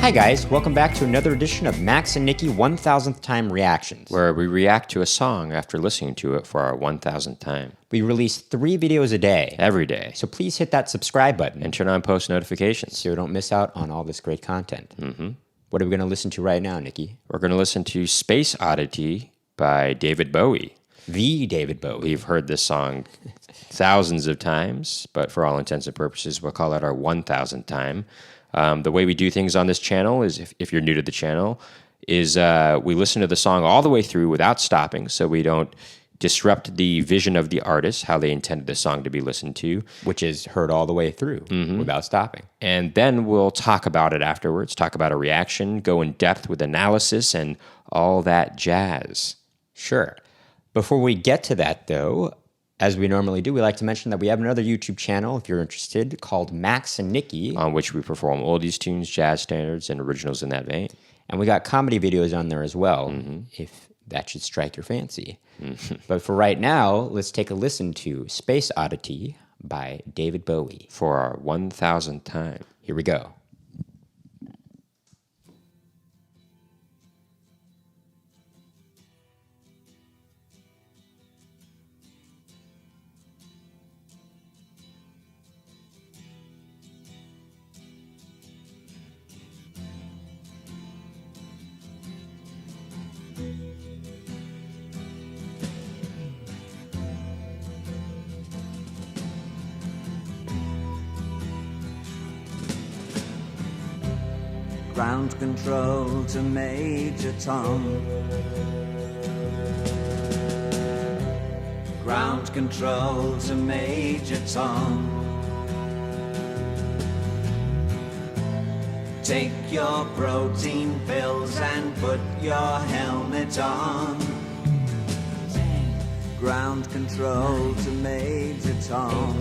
Hi guys, welcome back to another edition of Max and Nicky 1000th Time Reactions, where we react to a song after listening to it for our 1000th time. We release 3 videos a day. Every day. So please hit that subscribe button. And turn on post notifications. So you don't miss out on all this great content. Mm-hmm. What are we going to listen to right now, Nicky? We're going to listen to Space Oddity by David Bowie. The David Bowie. We've heard this song thousands of times, but for all intents and purposes, we'll call it our 1000th time. The way we do things on this channel is, if you're new to the channel, is we listen to the song all the way through without stopping, so we don't disrupt the vision of the artist, how they intended the song to be listened to. Which is heard all the way through without stopping. And then we'll talk about it afterwards, talk about a reaction, go in depth with analysis, and all that jazz. Sure. Before we get to that, though, as we normally do, we like to mention that we have another YouTube channel, if you're interested, called Max and Nicky, on which we perform oldies, tunes, jazz standards, and originals in that vein. And we got comedy videos on there as well, if that should strike your fancy. But for right now, let's take a listen to Space Oddity by David Bowie. For our 1000th time. Here we go. Ground control to Major Tom. Ground control to Major Tom. Take your protein pills and put your helmet on. Ground control to Major Tom.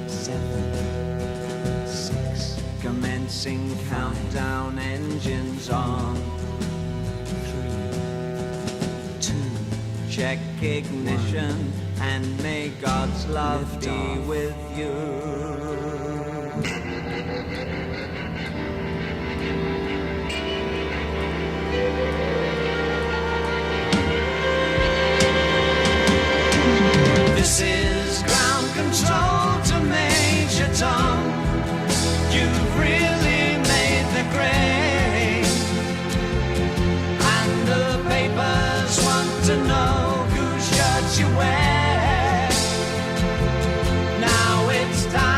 7, 6. Commencing countdown, engines on. 3, 2. Check ignition and may God's love be with you. This is ground control to Major Tom. You've really made the grade, and the papers want to know whose shirt you wear. Now it's time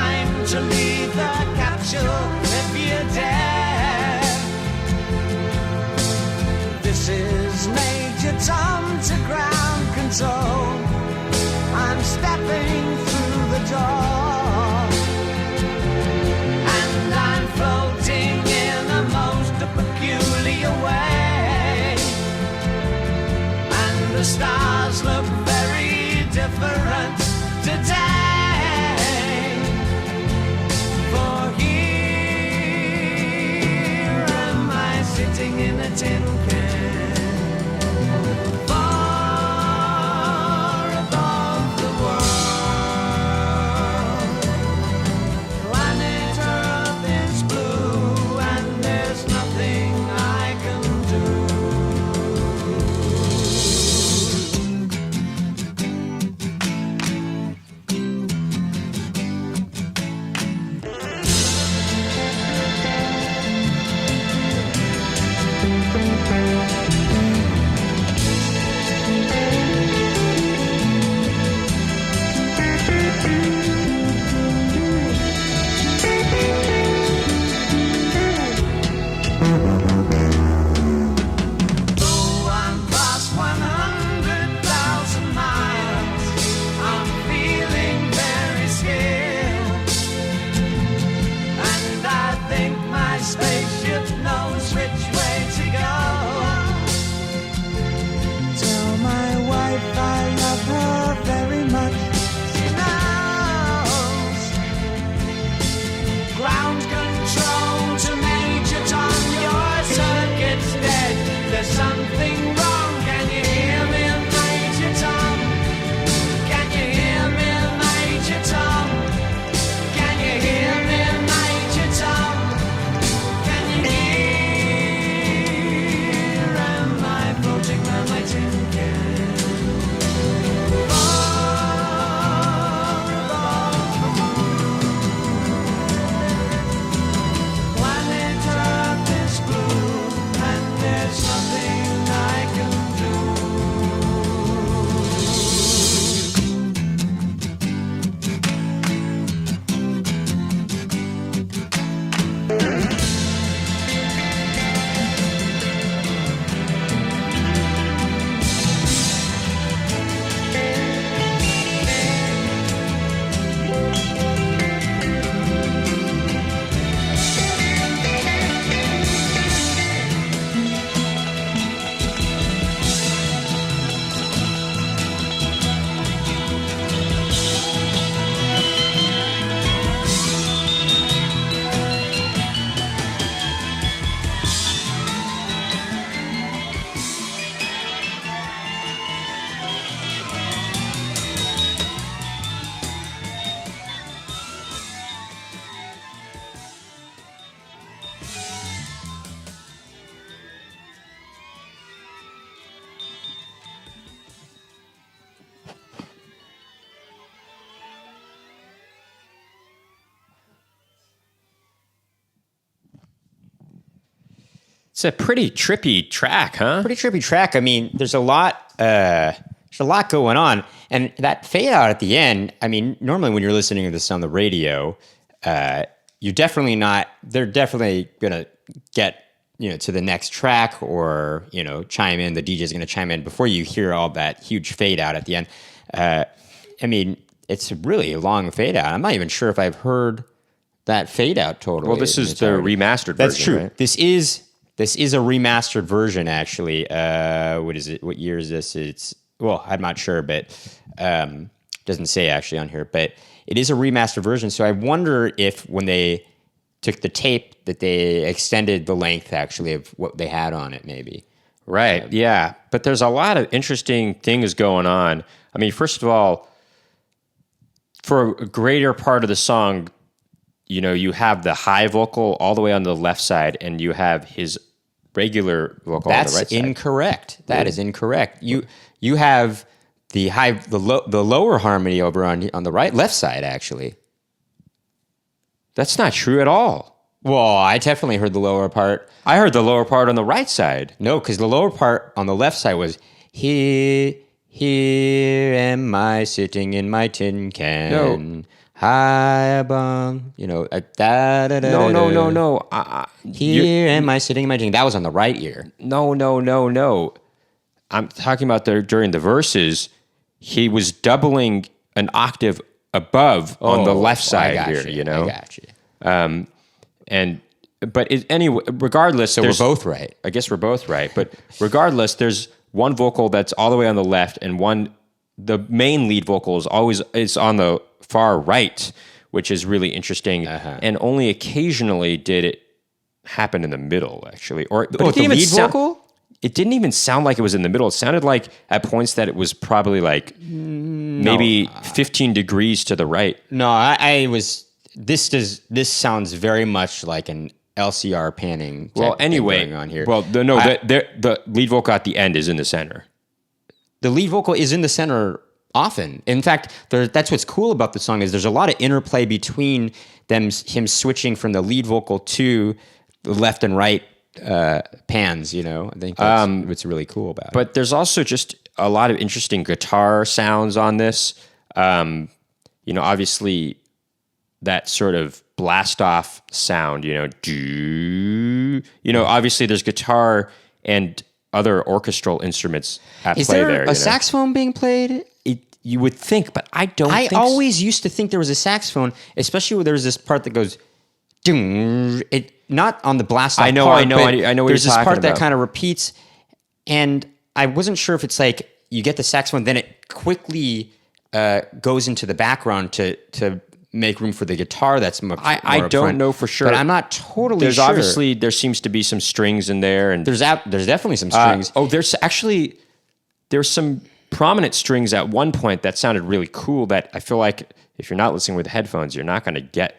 It's a pretty trippy track, huh? Pretty trippy track. I mean, there's a lot going on, and that fade out at the end. I mean, normally when you're listening to this on the radio, you're definitely not. They're definitely gonna get to the next track, or chime in. The DJ's gonna chime in before you hear all that huge fade out at the end. I mean, it's a really long fade out. I'm not even sure if I've heard that fade out totally. Well, this is the remastered version. That's true. Right? This is a remastered version, actually. What is it? What year is this? I'm not sure, but doesn't say actually on here. But it is a remastered version. So I wonder if when they took the tape that they extended the length actually of what they had on it, maybe. Right. Yeah. But there's a lot of interesting things going on. I mean, first of all, for a greater part of the song, you have the high vocal all the way on the left side, and you have his regular vocal on the right side. That's incorrect. That is incorrect. You have the lower harmony over on the left side, actually. That's not true at all. Well, I definitely heard the lower part. I heard the lower part on the right side. No, because the lower part on the left side was here am I sitting in my tin can. No. High above, No. Here am I sitting in my tin. That was on the right ear. No. I'm talking about during the verses, he was doubling an octave above on the left side here. I got you. Anyway, regardless, so we're both right. I guess we're both right. But regardless, there's one vocal that's all the way on the left, and the main lead vocal is on the far right, which is really interesting. And only occasionally did it happen in the middle, actually. But the lead vocal? It didn't even sound like it was in the middle. It sounded like at points that it was probably like maybe 15 degrees to the right. No, this sounds very much like an LCR panning. Well, anyway, going on here. Well, the lead vocal at the end is in the center. The lead vocal is in the center often. In fact, that's what's cool about the song is there's a lot of interplay between him switching from the lead vocal to the left and right pans. I think that's what's really cool about it. But there's also just a lot of interesting guitar sounds on this. Obviously that sort of blast off sound. Obviously there's guitar and other orchestral instruments at play there. Is there a saxophone being played? You would think, but I don't think always used to think there was a saxophone, especially when there was this part that goes, not on the blast off I know what there's this part that kind of repeats, and I wasn't sure if it's like you get the saxophone, then it quickly goes into the background to make room for the guitar that's more I don't front. know for sure. But I'm not totally There's sure. obviously, there seems to be some strings in there. And there's definitely some strings. There's some prominent strings at one point that sounded really cool that I feel like if you're not listening with headphones, you're not going to get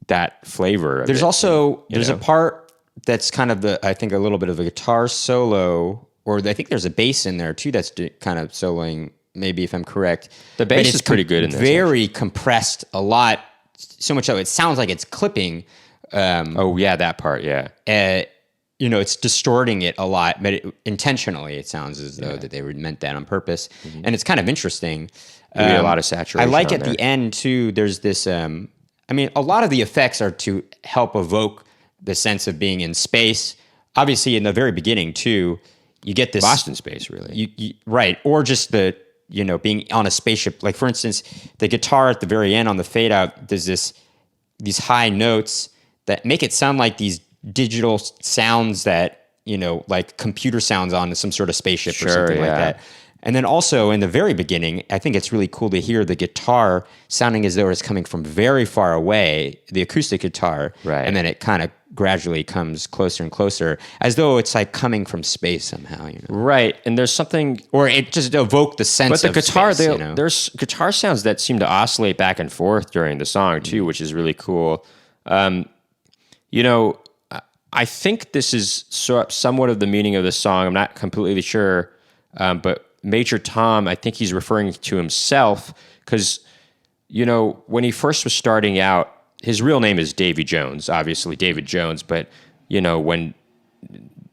that flavor of There's it. Also, there's a part that's kind of I think a little bit of a guitar solo, or I think there's a bass in there too that's kind of soloing, maybe if I'm correct. The bass is pretty good in this. Very compressed a lot, so much so it sounds like it's clipping. That part, yeah. It's distorting it a lot, but intentionally it sounds as though that they meant that on purpose. Mm-hmm. And it's kind of interesting. A lot of saturation. I like at the end too, there's this, a lot of the effects are to help evoke the sense of being in space. Obviously in the very beginning too, you get this Boston space, really. Right. Or just the, being on a spaceship. Like for instance, the guitar at the very end on the fade out, there's these high notes that make it sound like these digital sounds that, like computer sounds on some sort of spaceship or something like that. And then also in the very beginning, I think it's really cool to hear the guitar sounding as though it's coming from very far away, the acoustic guitar. Right. And then it kind of gradually comes closer and closer, as though it's like coming from space somehow. Right. And there's something... Or it just evoked the sense of guitar, space, there's guitar sounds that seem to oscillate back and forth during the song too, which is really cool. I think this is somewhat of the meaning of the song. I'm not completely sure, but Major Tom, I think he's referring to himself because, when he first was starting out, his real name is Davy Jones, obviously David Jones, but, when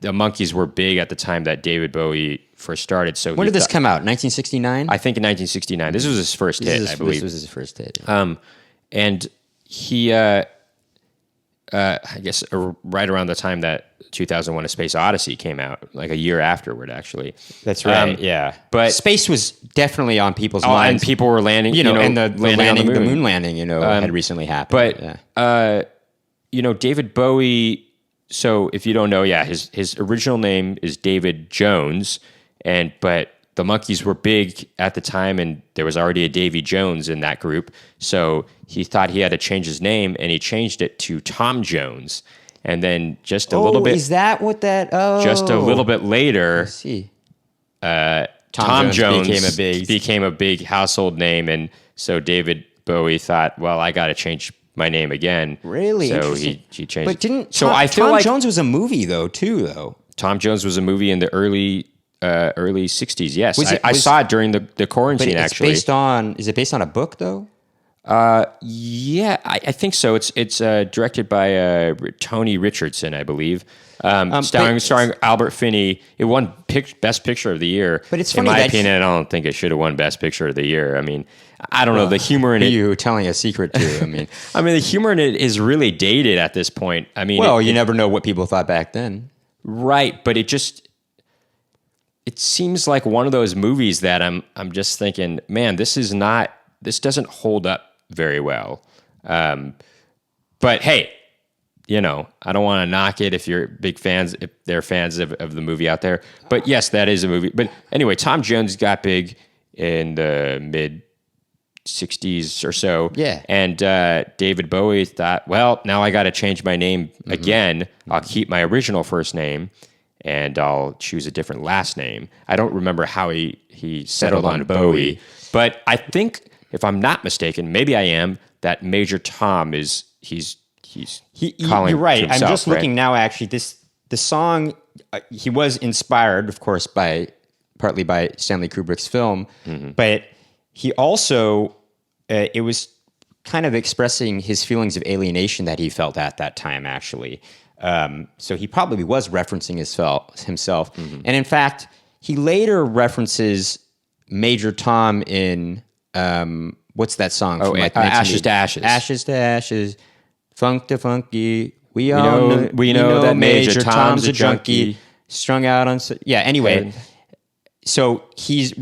the Monkees were big at the time that David Bowie first started. So When did this come out? 1969? I think in 1969. This was his first hit, I believe. This was his first hit. Yeah. And he, I guess, right around the time that 2001: A Space Odyssey came out, like a year afterward, actually. That's right. Yeah, but space was definitely on people's and minds. people were landing. And the landing moon landing, had recently happened. But David Bowie. So if you don't know, his original name is David Jones, but the Monkees were big at the time, and there was already a Davy Jones in that group. So he thought he had to change his name, and he changed it to Tom Jones. And then just a little bit, is that what that? Oh, just a little bit later, I see. Tom Jones became a big household name, and so David Bowie thought, well, I got to change my name again. Really? So he changed. But didn't so Tom, I feel Tom like Jones was a movie though? Tom Jones was a movie in the early 60s. Yes, I saw it during the quarantine. But it's actually, is it based on a book though? Yeah, I think so. It's directed by Tony Richardson, I believe. Starring Albert Finney. It won Best Picture of the Year. But it's funny in my that opinion, I don't think it should have won Best Picture of the Year. I mean, I don't know, the humor in it. You telling a secret too? I mean, the humor in it is really dated at this point. I mean, well, you never know what people thought back then, right? But it seems like one of those movies that I'm just thinking, man, this doesn't hold up very well. But hey, I don't want to knock it if they're fans of the movie out there. But yes, that is a movie. But anyway, Tom Jones got big in the mid 60s or so. Yeah. And David Bowie thought, well, now I got to change my name again. I'll keep my original first name and I'll choose a different last name. I don't remember how he settled on Bowie. But I think, if I'm not mistaken, maybe I am, that Major Tom he's calling you're right. himself, I'm just looking now. Actually, the song he was inspired, of course, partly by Stanley Kubrick's film, but he also it was kind of expressing his feelings of alienation that he felt at that time. Actually, so he probably was referencing himself, and in fact, he later references Major Tom in. What's that song? Oh, Ashes to Ashes. Ashes to Ashes. Funk to Funky. We know that Major Tom's a junkie. Strung out on... Yeah, anyway. So he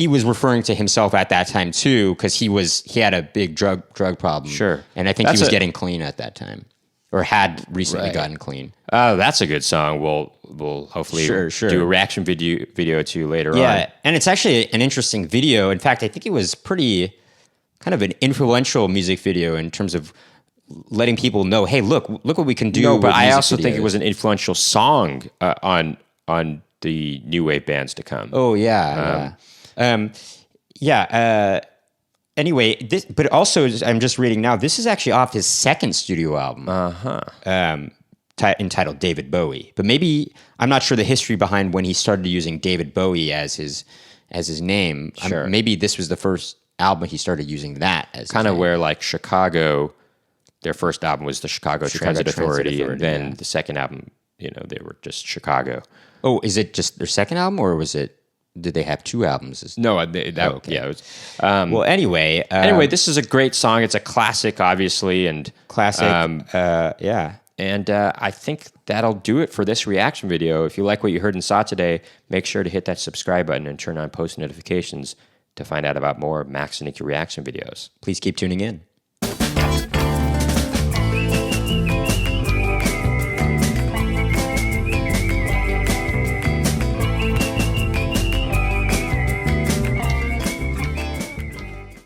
was referring to himself at that time too, because he had a big drug problem. Sure. And I think he was getting clean at that time. Or had recently gotten clean. Oh, that's a good song. We'll hopefully do a reaction video to later on. Yeah, and it's actually an interesting video. In fact, I think it was pretty kind of an influential music video in terms of letting people know, hey, look what we can do. No, but I also think it was an influential song on the new wave bands to come. Oh yeah, anyway, but also I'm just reading now. This is actually off his second studio album, entitled David Bowie. But maybe I'm not sure the history behind when he started using David Bowie as his name. Sure. Maybe this was the first album he started using that as kind of where like Chicago. Their first album was the Chicago Transit Authority, and then the second album, they were just Chicago. Oh, is it just their second album, or did they have two albums? No, okay. It was, well, anyway, this is a great song. It's a classic, obviously, and classic. Yeah. And I think that'll do it for this reaction video. If you like what you heard and saw today, make sure to hit that subscribe button and turn on post notifications to find out about more Max and Nicky reaction videos. Please keep tuning in.